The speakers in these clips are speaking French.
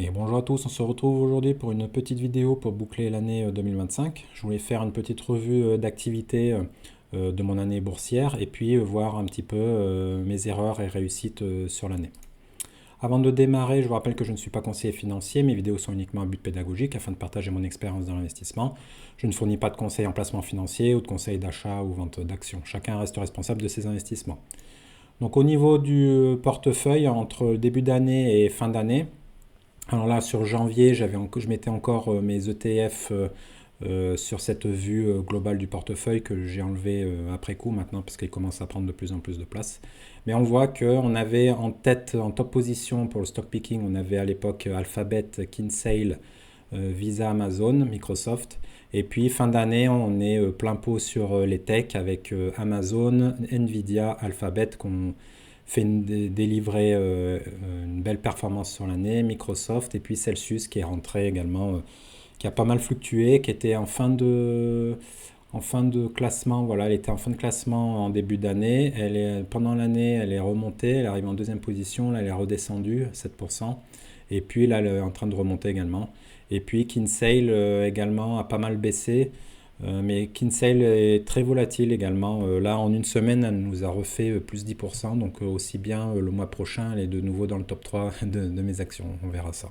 Et bonjour à tous, on se retrouve aujourd'hui pour une petite vidéo pour boucler l'année 2025. Je voulais faire une petite revue d'activité de mon année boursière et puis voir un petit peu mes erreurs et réussites sur l'année. Avant de démarrer, je vous rappelle que je ne suis pas conseiller financier, mes vidéos sont uniquement à but pédagogique afin de partager mon expérience dans l'investissement. Je ne fournis pas de conseils en placement financier ou de conseils d'achat ou vente d'actions. Chacun reste responsable de ses investissements. Donc au niveau du portefeuille, entre le début d'année et fin d'année, alors là, sur janvier, je mettais encore mes ETF sur cette vue globale du portefeuille que j'ai enlevé après coup maintenant parce qu'il commence à prendre de plus en plus de place. Mais on voit qu'on avait en tête, en top position pour le stock picking, on avait à l'époque Alphabet, Kinsale, Visa, Amazon, Microsoft. Et puis fin d'année, on est plein pot sur les techs avec Amazon, Nvidia, Alphabet qu'on fait délivrer une belle performance sur l'année, Microsoft et puis Celsius qui est rentré également, qui a pas mal fluctué, qui était en fin de classement. Voilà, elle était en fin de classement en début d'année. Pendant l'année, elle est remontée, elle arrive en deuxième position, là elle est redescendue 7%. Et puis là, elle est en train de remonter également. Et puis Kinsale également a pas mal baissé. Mais Kinsale est très volatile également. Là, en une semaine, elle nous a refait plus 10%. Donc, aussi bien le mois prochain, elle est de nouveau dans le top 3 de mes actions. On verra ça.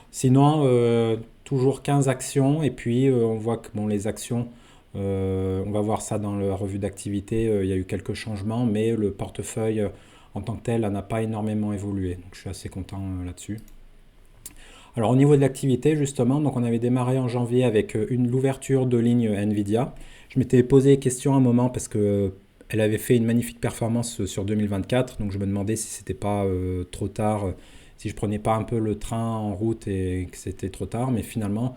Sinon, toujours 15 actions. Et puis, on voit que bon, les actions, on va voir ça dans la revue d'activité. Il y a eu quelques changements, mais le portefeuille en tant que tel n'a pas énormément évolué. Donc, je suis assez content là-dessus. Alors au niveau de l'activité justement, donc on avait démarré en janvier avec l'ouverture de ligne Nvidia. Je m'étais posé des questions à un moment parce que elle avait fait une magnifique performance sur 2024, donc je me demandais si c'était pas trop tard, si je prenais pas un peu le train en route et que c'était trop tard, mais finalement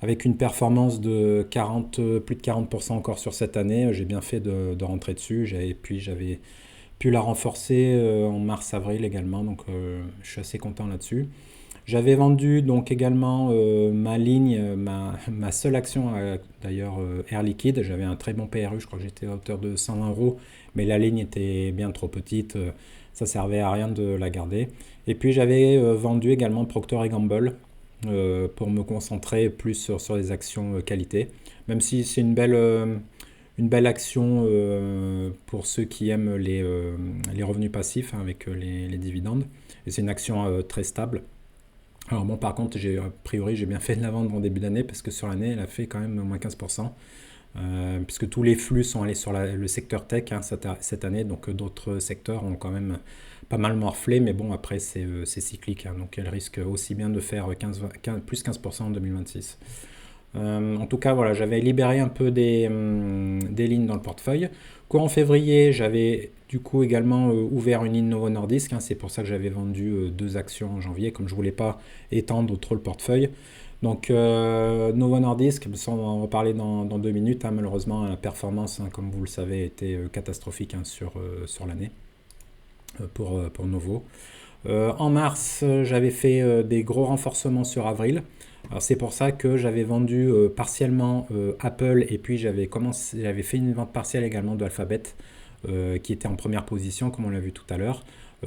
avec une performance de 40, plus de 40% encore sur cette année, j'ai bien fait de rentrer dessus. Puis j'avais pu la renforcer en mars-avril également, donc je suis assez content là-dessus. J'avais vendu donc également ma ligne, ma seule action, d'ailleurs Air Liquide. J'avais un très bon PRU, je crois que j'étais à hauteur de 120 euros, mais la ligne était bien trop petite, ça servait à rien de la garder. Et puis j'avais vendu également Procter Gamble pour me concentrer plus sur les actions qualité, même si c'est une belle action pour ceux qui aiment les revenus passifs hein, avec les dividendes. Et c'est une action très stable. Alors bon, par contre, a priori, j'ai bien fait de la vendre en début d'année parce que sur l'année, elle a fait quand même moins 15%, puisque tous les flux sont allés sur le secteur tech hein, cette année, donc d'autres secteurs ont quand même pas mal morflé, mais bon, après, c'est cyclique, hein, donc elle risque aussi bien de faire plus 15% en 2026. En tout cas, voilà, j'avais libéré un peu des lignes dans le portefeuille. Courant février, j'avais du coup également ouvert une ligne Novo Nordisk. Hein, c'est pour ça que j'avais vendu deux actions en janvier, comme je voulais pas étendre trop le portefeuille. Donc Novo Nordisk, on va en reparler dans 2 minutes. Hein, malheureusement, la performance, hein, comme vous le savez, était catastrophique hein, sur l'année pour Novo. En mars, j'avais fait des gros renforcements sur avril. Alors c'est pour ça que j'avais vendu partiellement Apple et puis j'avais fait une vente partielle également de Alphabet qui était en première position comme on l'a vu tout à l'heure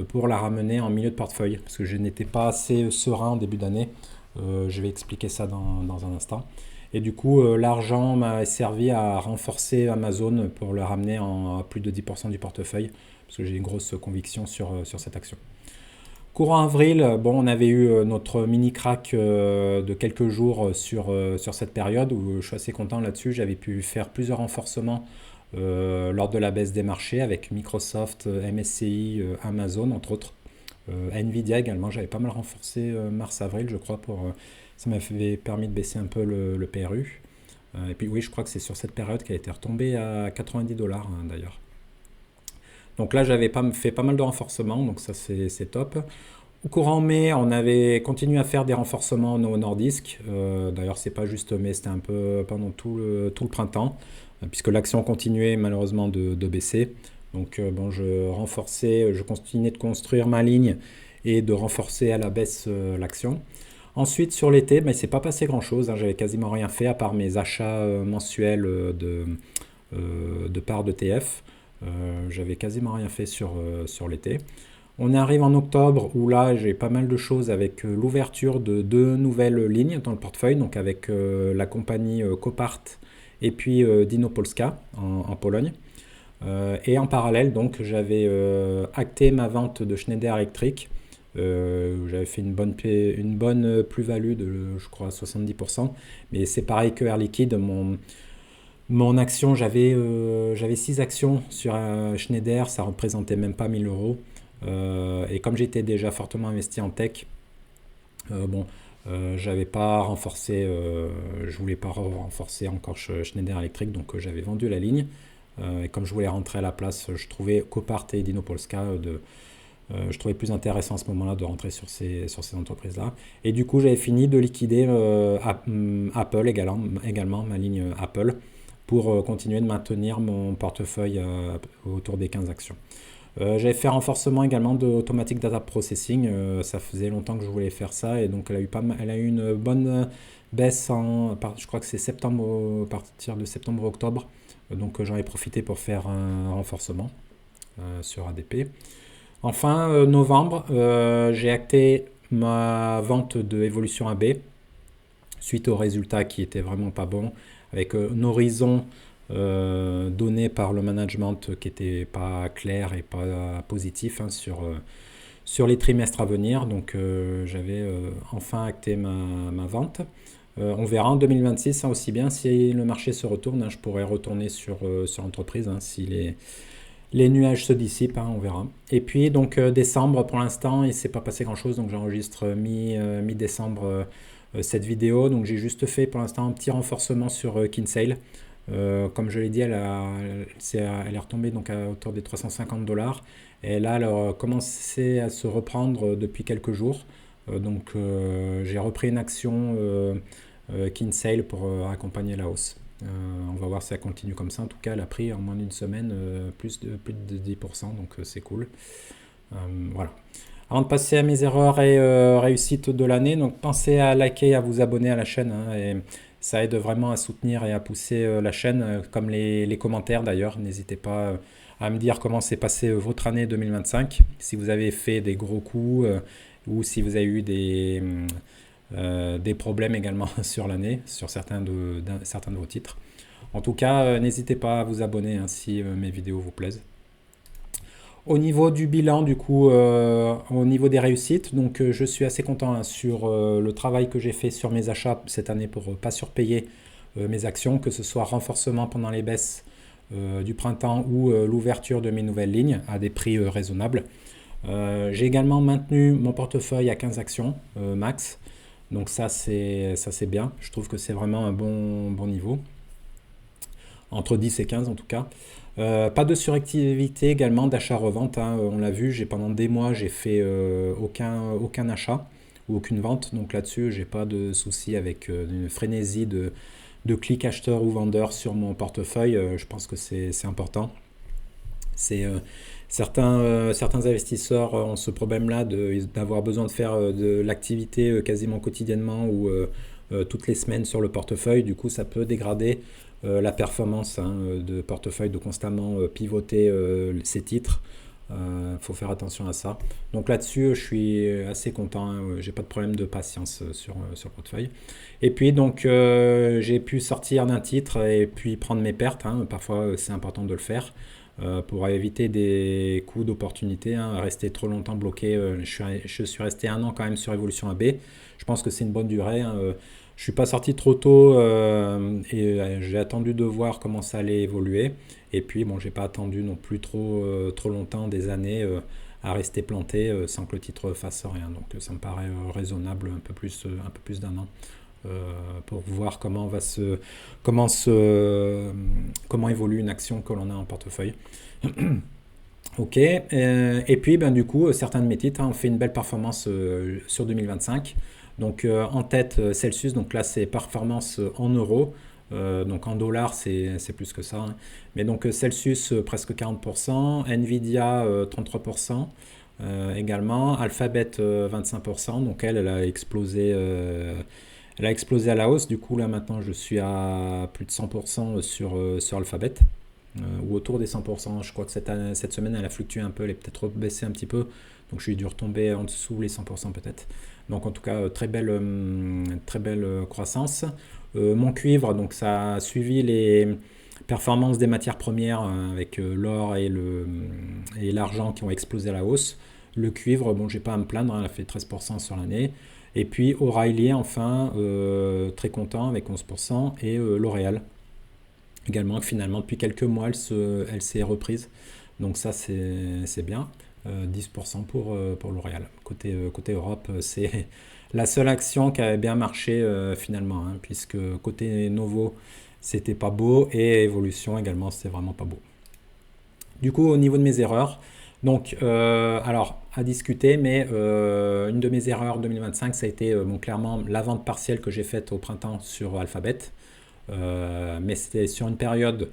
pour la ramener en milieu de portefeuille parce que je n'étais pas assez serein en début d'année. Je vais expliquer ça dans un instant. Et du coup, l'argent m'a servi à renforcer Amazon pour le ramener à plus de 10% du portefeuille parce que j'ai une grosse conviction sur cette action. Courant avril, bon, on avait eu notre mini crack de quelques jours sur cette période où je suis assez content là-dessus. J'avais pu faire plusieurs renforcements lors de la baisse des marchés avec Microsoft, MSCI, Amazon entre autres. Nvidia également, j'avais pas mal renforcé mars-avril je crois ça m'avait permis de baisser un peu le PRU. Et puis oui, je crois que c'est sur cette période qu'elle a été retombée à 90 dollars d'ailleurs. Donc là, j'avais fait pas mal de renforcements, donc ça c'est top. Au courant mai, on avait continué à faire des renforcements au Nordisk. D'ailleurs, c'est pas juste mai, c'était un peu pendant tout le printemps, puisque l'action continuait malheureusement de baisser. Donc bon, je continuais de construire ma ligne et de renforcer à la baisse l'action. Ensuite, sur l'été, ben, il ne s'est pas passé grand-chose. Hein, j'avais quasiment rien fait à part mes achats mensuels de parts d'ETF. J'avais quasiment rien fait sur l'été. On arrive en octobre où là j'ai pas mal de choses avec l'ouverture de 2 nouvelles lignes dans le portefeuille, donc avec la compagnie Copart et puis Dino-Polska en Pologne. Et en parallèle, donc, j'avais acté ma vente de Schneider Electric. J'avais fait une bonne plus-value de, je crois, 70%. Mais c'est pareil que Air Liquide. Mon action, j'avais 6 actions sur Schneider, ça représentait même pas 1000 euros. Et comme j'étais déjà fortement investi en tech, bon, j'avais pas renforcé, je voulais pas renforcer encore Schneider Electric, donc j'avais vendu la ligne. Et comme je voulais rentrer à la place, je trouvais Copart et Dino-Polska je trouvais plus intéressant à ce moment-là de rentrer sur ces entreprises-là. Et du coup, j'avais fini de liquider Apple également, ma ligne Apple, pour continuer de maintenir mon portefeuille autour des 15 actions. J'avais fait un renforcement également de Automatic Data Processing. Ça faisait longtemps que je voulais faire ça et donc elle a eu une bonne baisse je crois que c'est septembre, à partir de septembre-octobre. Donc j'en ai profité pour faire un renforcement sur ADP. Enfin, novembre, j'ai acté ma vente de Evolution AB suite aux résultats qui étaient vraiment pas bons, avec un horizon donné par le management qui n'était pas clair et pas positif sur les trimestres à venir. Donc j'avais enfin acté ma vente. On verra en 2026 aussi bien si le marché se retourne, je pourrais retourner sur l'entreprise si les nuages se dissipent, on verra. Et puis donc décembre, pour l'instant il ne s'est pas passé grand chose, donc j'enregistre mi-décembre cette vidéo. Donc j'ai juste fait pour l'instant un petit renforcement sur Kinsale. Comme je l'ai dit, elle est retombée donc à hauteur des 350 $. Et là, elle a commencé à se reprendre depuis quelques jours. Donc j'ai repris une action Kinsale pour accompagner la hausse. On va voir si ça continue comme ça. En tout cas, elle a pris en moins d'une semaine plus de 10%, donc c'est cool. Voilà. Avant de passer à mes erreurs et réussites de l'année, donc pensez à liker, à vous abonner à la chaîne, et ça aide vraiment à soutenir et à pousser la chaîne, comme les commentaires d'ailleurs. N'hésitez pas à me dire comment s'est passée votre année 2025, si vous avez fait des gros coups ou si vous avez eu des problèmes également sur l'année, sur certains de vos titres. En tout cas, n'hésitez pas à vous abonner si mes vidéos vous plaisent. Au niveau du bilan, du coup, au niveau des réussites, donc je suis assez content sur le travail que j'ai fait sur mes achats cette année pour ne pas surpayer mes actions, que ce soit renforcement pendant les baisses du printemps ou l'ouverture de mes nouvelles lignes à des prix raisonnables. J'ai également maintenu mon portefeuille à 15 actions max. Donc ça c'est bien, je trouve que c'est vraiment un bon niveau, entre 10 et 15 en tout cas. Pas de suractivité également d'achat-revente, on l'a vu, pendant des mois j'ai fait aucun achat ou aucune vente, donc là-dessus j'ai pas de souci avec une frénésie de clics acheteurs ou vendeurs sur mon portefeuille. Je pense que c'est important. Certains investisseurs ont ce problème-là d'avoir besoin de faire de l'activité quasiment quotidiennement ou toutes les semaines sur le portefeuille. Du coup, ça peut dégrader la performance de portefeuille, de constamment pivoter ces titres. Faut faire attention à ça. Donc là-dessus, je suis assez content. J'ai pas de problème de patience sur le portefeuille. Et puis donc, j'ai pu sortir d'un titre et puis prendre mes pertes. Parfois, c'est important de le faire. Pour éviter des coups d'opportunité, rester trop longtemps bloqué. Je suis resté 1 an quand même sur Evolution AB. Je pense que c'est une bonne durée. Je suis pas sorti trop tôt et j'ai attendu de voir comment ça allait évoluer. Et puis bon, j'ai pas attendu non plus trop longtemps, des années, à rester planté sans que le titre fasse rien. Donc ça me paraît raisonnable, un peu plus d'1 an. Pour voir comment évolue une action que l'on a en portefeuille. Ok, et puis du coup, certains de mes titres ont fait une belle performance sur 2025. Donc en tête, Celsius, donc là c'est performance en euros. Donc en dollars c'est plus que ça. Mais donc Celsius presque 40%, Nvidia 33%. Également, Alphabet 25%. Donc elle a explosé. Elle a explosé à la hausse, du coup là maintenant je suis à plus de 100% sur Alphabet. ou autour des 100%. Je crois que cette semaine, elle a fluctué un peu, elle est peut-être baissé un petit peu. Donc, je suis dû retomber en dessous les 100% peut-être. Donc, en tout cas, très belle croissance. Mon cuivre, donc ça a suivi les performances des matières premières avec l'or et l'argent qui ont explosé à la hausse. Le cuivre, bon, j'ai pas à me plaindre, elle a fait 13% sur l'année. Et puis O'Reilly, enfin, très content avec 11%. Et L'Oréal également, finalement, depuis quelques mois, elle s'est reprise. Donc ça, c'est bien. 10% pour L'Oréal. Côté Europe, c'est la seule action qui avait bien marché finalement, hein, puisque côté Novo, c'était pas beau, et Evolution également, c'était vraiment pas beau. Du coup, au niveau de mes erreurs, donc, alors, à discuter, mais une de mes erreurs 2025, ça a été bon, clairement la vente partielle que j'ai faite au printemps sur Alphabet. Mais c'était sur une période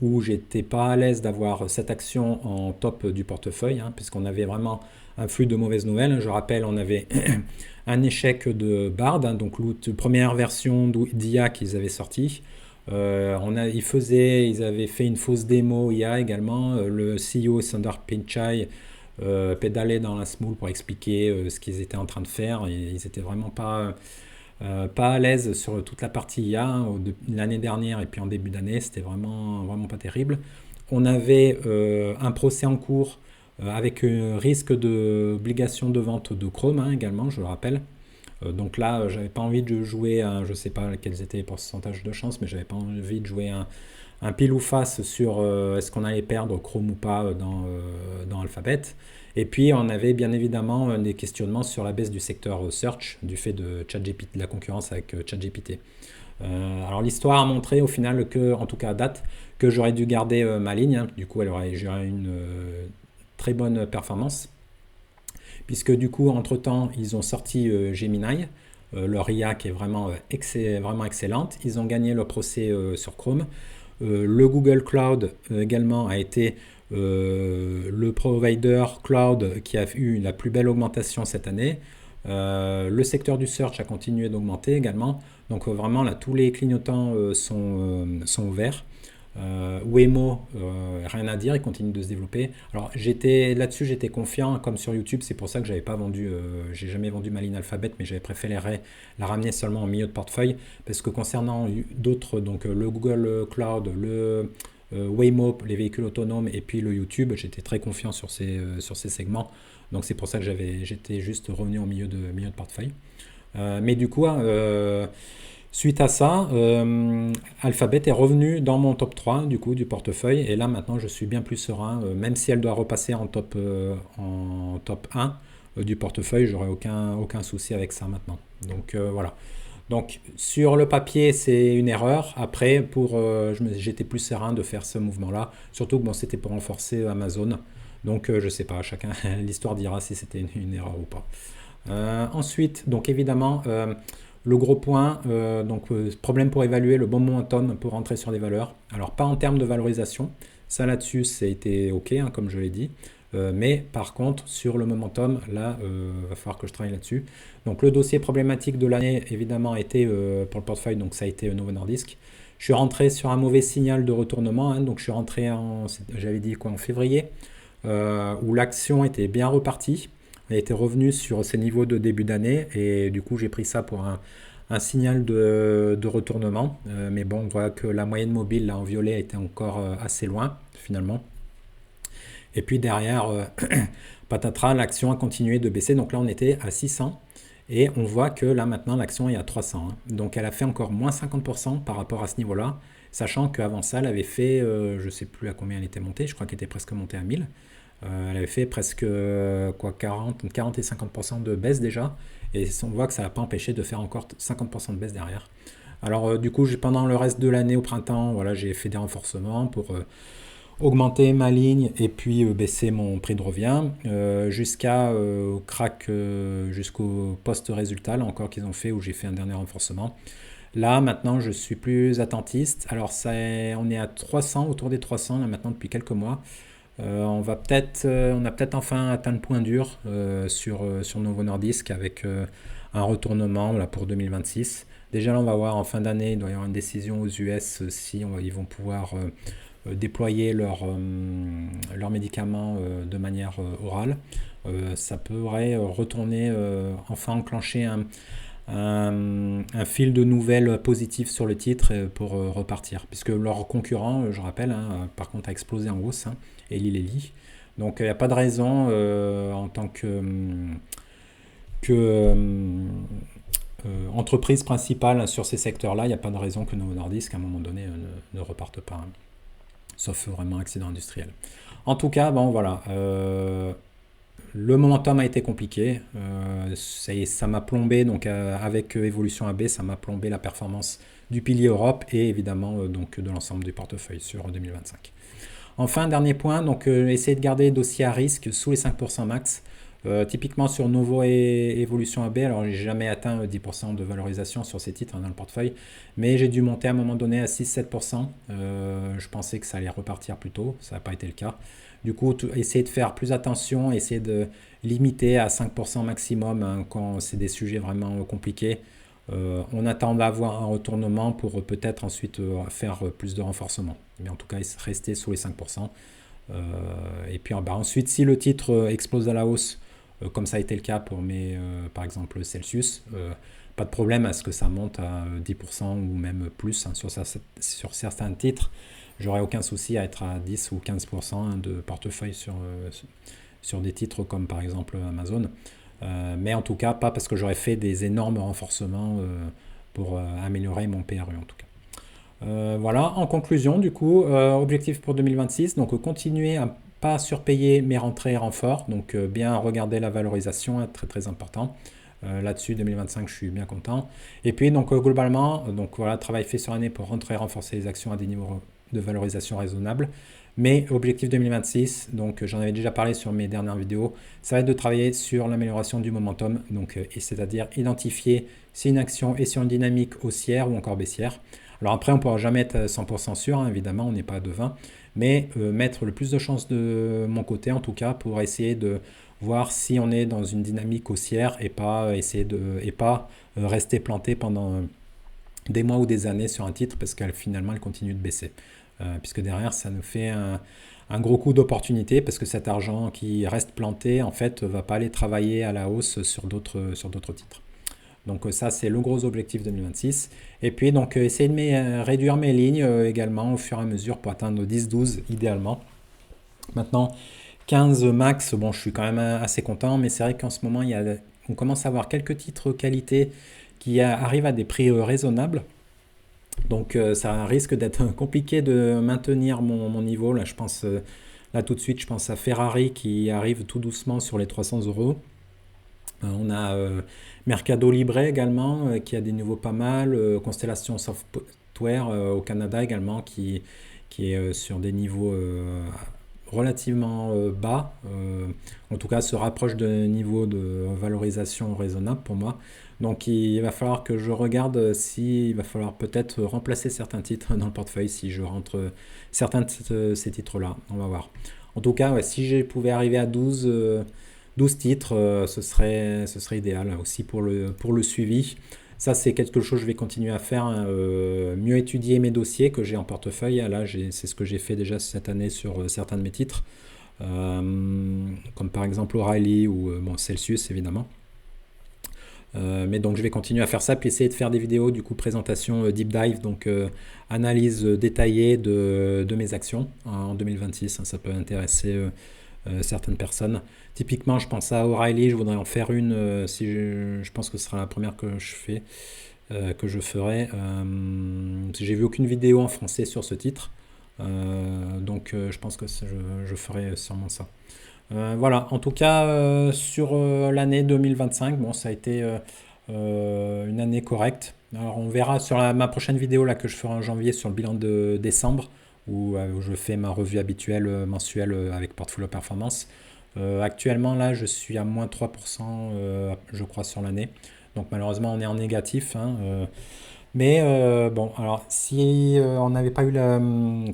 où j'étais pas à l'aise d'avoir cette action en top du portefeuille, hein, puisqu'on avait vraiment un flux de mauvaises nouvelles. Je rappelle, on avait un échec de Bard, hein, donc la première version d'IA qu'ils avaient sorti. Ils avaient fait une fausse démo IA également. Le CEO Sundar Pichai pédalait dans la smoule pour expliquer ce qu'ils étaient en train de faire. Et ils étaient vraiment pas à l'aise sur toute la partie IA, hein, l'année dernière et puis en début d'année, c'était vraiment pas terrible. On avait un procès en cours avec un risque d'obligation de vente de Chrome, hein, également, je le rappelle. Donc là, j'avais pas envie de jouer, je sais pas quels étaient les pourcentages de chance, mais j'avais pas envie de jouer un pile ou face sur est-ce qu'on allait perdre Chrome ou pas dans Alphabet. Et puis on avait bien évidemment des questionnements sur la baisse du secteur search du fait de ChatGPT, de la concurrence avec ChatGPT. Alors l'histoire a montré au final que, en tout cas à date, que j'aurais dû garder ma ligne, hein. Du coup j'aurais une très bonne performance, puisque du coup entre-temps ils ont sorti Gemini, leur IA qui est vraiment excellente. Ils ont gagné leur procès sur Chrome. Le Google Cloud également a été le provider cloud qui a eu la plus belle augmentation cette année. Le secteur du search a continué d'augmenter également. Donc vraiment là, tous les clignotants sont ouverts. Waymo, rien à dire, il continue de se développer. Alors là-dessus, j'étais confiant, comme sur YouTube, c'est pour ça que j'ai jamais vendu ma ligne Alphabet, mais j'avais préféré la ramener seulement en milieu de portefeuille, parce que concernant d'autres, donc le Google Cloud, le Waymo, les véhicules autonomes, et puis le YouTube, j'étais très confiant sur ces segments. Donc c'est pour ça que j'étais juste revenu en milieu de portefeuille. Mais du coup, suite à ça, Alphabet est revenu dans mon top 3 du coup du portefeuille, et là maintenant je suis bien plus serein, même si elle doit repasser en top 1 du portefeuille, j'aurai aucun souci avec ça maintenant. Donc voilà. Donc sur le papier c'est une erreur, après j'étais plus serein de faire ce mouvement là, surtout que bon, c'était pour renforcer Amazon, donc je sais pas, chacun l'histoire dira si c'était une erreur ou pas. Ensuite, donc évidemment, le gros point, problème pour évaluer le bon momentum pour rentrer sur des valeurs. Alors pas en termes de valorisation, ça là-dessus c'était ok, hein, comme je l'ai dit. Mais par contre, sur le momentum, là, va falloir que je travaille là-dessus. Donc le dossier problématique de l'année, évidemment, a été pour le portefeuille, donc ça a été Novo Nordisk. Je suis rentré sur un mauvais signal de retournement, hein, donc je suis rentré j'avais dit quoi, en février, où l'action était bien repartie. Elle était revenue sur ses niveaux de début d'année, et du coup j'ai pris ça pour un signal de retournement. Mais bon, on voit que la moyenne mobile là en violet était encore assez loin finalement. Et puis derrière, patatras, l'action a continué de baisser. Donc là on était à 600, et on voit que là maintenant l'action est à 300, hein. Donc elle a fait encore moins 50% par rapport à ce niveau-là, sachant qu'avant ça elle avait fait, je ne sais plus à combien elle était montée, je crois qu'elle était presque montée à 1000. Elle avait fait presque 40 et 50% de baisse déjà, et on voit que ça n'a pas empêché de faire encore 50% de baisse derrière. Alors du coup, pendant le reste de l'année au printemps, voilà, j'ai fait des renforcements pour augmenter ma ligne et puis baisser mon prix de revient jusqu'au crack, jusqu'au post-résultat, là encore qu'ils ont fait, où j'ai fait un dernier renforcement. Là maintenant je suis plus attentiste. Alors on est à 300, autour des 300 là maintenant depuis quelques mois. On a peut-être enfin atteint le point dur sur Novo Nordisk avec un retournement là, pour 2026. Déjà là on va voir en fin d'année, il doit y avoir une décision aux US si ils vont pouvoir déployer leurs médicaments de manière orale. Ça pourrait retourner, enfin enclencher un fil de nouvelles positives sur le titre pour repartir. Puisque leur concurrent, je rappelle, hein, par contre a explosé en hausse, hein, Eli Lilly. Donc il n'y a pas de raison en tant que entreprise principale sur ces secteurs-là, il n'y a pas de raison que Novo Nordisk à un moment donné ne reparte pas, hein, sauf vraiment accident industriel. En tout cas, bon voilà, le momentum a été compliqué, ça m'a plombé, donc avec Evolution AB, ça m'a plombé la performance du pilier Europe et évidemment donc de l'ensemble du portefeuille sur 2025. Enfin, dernier point, donc essayer de garder dossier à risque sous les 5% max. Typiquement sur Novo et Evolution AB, alors j'ai jamais atteint 10% de valorisation sur ces titres, hein, dans le portefeuille, mais j'ai dû monter à un moment donné à 6-7%. Je pensais que ça allait repartir plus tôt, ça n'a pas été le cas. Du coup, essayer de faire plus attention, essayer de limiter à 5% maximum, hein, quand c'est des sujets vraiment compliqués. On attend d'avoir un retournement pour peut-être ensuite faire plus de renforcement. Mais en tout cas, rester sous les 5%. Et puis ensuite, si le titre explose à la hausse, comme ça a été le cas pour par exemple Celsius, pas de problème à ce que ça monte à 10% ou même plus, hein, sur certains titres. J'aurais aucun souci à être à 10 ou 15%, hein, de portefeuille sur des titres comme par exemple Amazon. Mais en tout cas, pas parce que j'aurais fait des énormes renforcements pour améliorer mon PRU en tout cas. Voilà, en conclusion, du coup, objectif pour 2026, donc continuer à pas surpayer mes rentrées et renforts, donc bien regarder la valorisation, hein, très très important. Là-dessus, 2025, je suis bien content. Et puis, donc globalement, donc voilà, travail fait sur l'année pour rentrer et renforcer les actions à des niveaux de valorisation raisonnables. Mais objectif 2026, donc j'en avais déjà parlé sur mes dernières vidéos, ça va être de travailler sur l'amélioration du momentum, donc c'est-à-dire identifier si une action est sur une dynamique haussière ou encore baissière. Alors après, on ne pourra jamais être 100% sûr, hein, évidemment, on n'est pas devin, mais mettre le plus de chances de mon côté, en tout cas, pour essayer de voir si on est dans une dynamique haussière et pas rester planté pendant des mois ou des années sur un titre parce qu'elle finalement elle continue de baisser. Puisque derrière ça nous fait un gros coup d'opportunité parce que cet argent qui reste planté en fait va pas aller travailler à la hausse sur d'autres titres. Donc ça c'est le gros objectif 2026. Et puis donc essayer de réduire mes lignes également au fur et à mesure pour atteindre 10-12 idéalement. Maintenant 15 max, bon je suis quand même assez content, mais c'est vrai qu'en ce moment on commence à avoir quelques titres qualité qui arrivent à des prix raisonnables. Donc ça risque d'être compliqué de maintenir mon niveau. Là, je pense, là tout de suite, je pense à Ferrari qui arrive tout doucement sur les 300 euros. On a Mercado Libre également qui a des niveaux pas mal. Constellation Software au Canada également qui est sur des niveaux relativement bas. En tout cas, se rapproche de niveau de valorisation raisonnable pour moi. Donc il va falloir que je regarde s'il va falloir peut-être remplacer certains titres dans le portefeuille si je rentre certains de ces titres-là. On va voir. En tout cas, ouais, si je pouvais arriver à 12 titres, ce serait idéal aussi pour le suivi. Ça, c'est quelque chose que je vais continuer à faire, hein, mieux étudier mes dossiers que j'ai en portefeuille. Là, c'est ce que j'ai fait déjà cette année sur certains de mes titres, comme par exemple O'Reilly ou Celsius évidemment. Mais donc je vais continuer à faire ça, puis essayer de faire des vidéos, du coup présentation deep dive, donc analyse détaillée de mes actions en 2026, hein, ça peut intéresser certaines personnes. Typiquement je pense à O'Reilly, je voudrais en faire une, si je pense que ce sera la première que je ferai. J'ai vu aucune vidéo en français sur ce titre, donc je pense que je ferai sûrement ça. Voilà, en tout cas sur l'année 2025, bon ça a été une année correcte. Alors on verra sur ma prochaine vidéo là que je ferai en janvier sur le bilan de décembre où je fais ma revue habituelle mensuelle avec Portfolio Performance. Actuellement là je suis à moins 3% je crois sur l'année. Donc malheureusement on est en négatif, hein, mais bon, alors si on n'avait pas eu la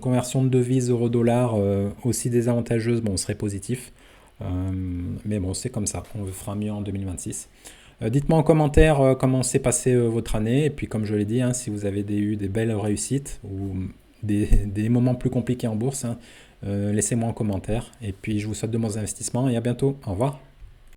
conversion de devise euro-dollar aussi désavantageuse, bon, on serait positif. Mais bon, c'est comme ça, on fera mieux en 2026. Dites-moi en commentaire comment s'est passée votre année, et puis comme je l'ai dit, hein, si vous avez eu des belles réussites, ou des moments plus compliqués en bourse, hein, laissez-moi en commentaire. Et puis je vous souhaite de bons investissements et à bientôt. Au revoir.